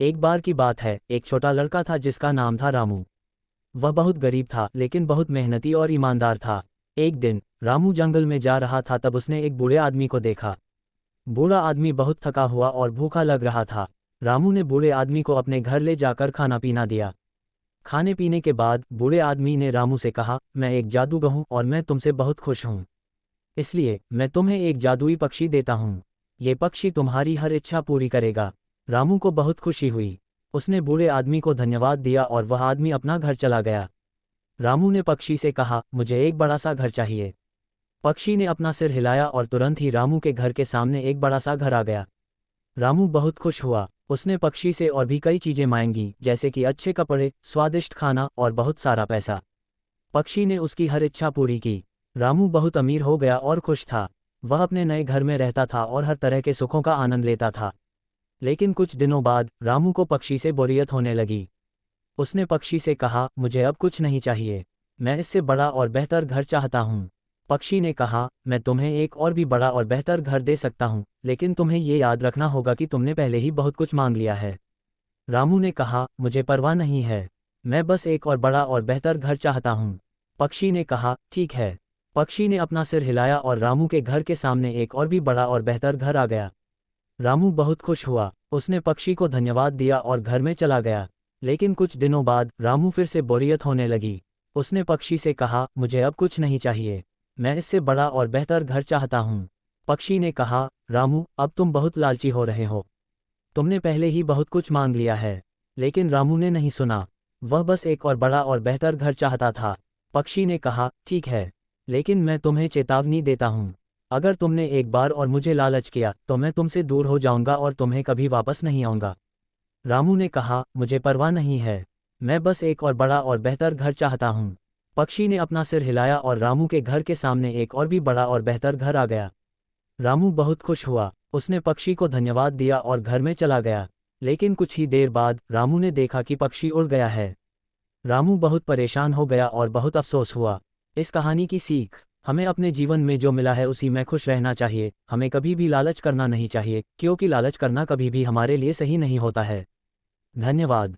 एक बार की बात है, एक छोटा लड़का था जिसका नाम था रामू। वह बहुत गरीब था लेकिन बहुत मेहनती और ईमानदार था। एक दिन रामू जंगल में जा रहा था, तब उसने एक बूढ़े आदमी को देखा। बूढ़ा आदमी बहुत थका हुआ और भूखा लग रहा था। रामू ने बूढ़े आदमी को अपने घर ले जाकर खाना पीना दिया। खाने पीने के बाद बूढ़े आदमी ने रामू से कहा, मैं एक जादूगर हूँ और मैं तुमसे बहुत खुश हूँ, इसलिए मैं तुम्हें एक जादुई पक्षी देता हूँ। ये पक्षी तुम्हारी हर इच्छा पूरी करेगा। रामू को बहुत खुशी हुई। उसने बूढ़े आदमी को धन्यवाद दिया और वह आदमी अपना घर चला गया। रामू ने पक्षी से कहा, मुझे एक बड़ा सा घर चाहिए। पक्षी ने अपना सिर हिलाया और तुरंत ही रामू के घर के सामने एक बड़ा सा घर आ गया। रामू बहुत खुश हुआ। उसने पक्षी से और भी कई चीजें मांगी, जैसे कि अच्छे कपड़े, स्वादिष्ट खाना और बहुत सारा पैसा। पक्षी ने उसकी हर इच्छा पूरी की। रामू बहुत अमीर हो गया और खुश था। वह अपने नए घर में रहता था और हर तरह के सुखों का आनंद लेता था। लेकिन कुछ दिनों बाद रामू को पक्षी से बोरियत होने लगी। उसने पक्षी से कहा, मुझे अब कुछ नहीं चाहिए, मैं इससे बड़ा और बेहतर घर चाहता हूँ। पक्षी ने कहा, मैं तुम्हें एक और भी बड़ा और बेहतर घर दे सकता हूँ, लेकिन तुम्हें ये याद रखना होगा कि तुमने पहले ही बहुत कुछ मांग लिया है। रामू ने कहा, मुझे परवाह नहीं है, मैं बस एक और बड़ा और बेहतर घर चाहता हूँ। पक्षी ने कहा, ठीक है। पक्षी ने अपना सिर हिलाया और रामू के घर के सामने एक और भी बड़ा और बेहतर घर आ गया। रामू बहुत खुश हुआ। उसने पक्षी को धन्यवाद दिया और घर में चला गया। लेकिन कुछ दिनों बाद रामू फिर से बोरियत होने लगी। उसने पक्षी से कहा, मुझे अब कुछ नहीं चाहिए, मैं इससे बड़ा और बेहतर घर चाहता हूँ। पक्षी ने कहा, रामू, अब तुम बहुत लालची हो रहे हो, तुमने पहले ही बहुत कुछ मांग लिया है। लेकिन रामू ने नहीं सुना। वह बस एक और बड़ा और बेहतर घर चाहता था। पक्षी ने कहा, ठीक है, लेकिन मैं तुम्हें चेतावनी देता हूँ, अगर तुमने एक बार और मुझे लालच किया तो मैं तुमसे दूर हो जाऊंगा और तुम्हें कभी वापस नहीं आऊंगा। रामू ने कहा, मुझे परवाह नहीं है, मैं बस एक और बड़ा और बेहतर घर चाहता हूँ। पक्षी ने अपना सिर हिलाया और रामू के घर के सामने एक और भी बड़ा और बेहतर घर आ गया। रामू बहुत खुश हुआ। उसने पक्षी को धन्यवाद दिया और घर में चला गया। लेकिन कुछ ही देर बाद रामू ने देखा कि पक्षी उड़ गया है। रामू बहुत परेशान हो गया और बहुत अफसोस हुआ। इस कहानी की सीख, हमें अपने जीवन में जो मिला है उसी में खुश रहना चाहिए। हमें कभी भी लालच करना नहीं चाहिए, क्योंकि लालच करना कभी भी हमारे लिए सही नहीं होता है। धन्यवाद।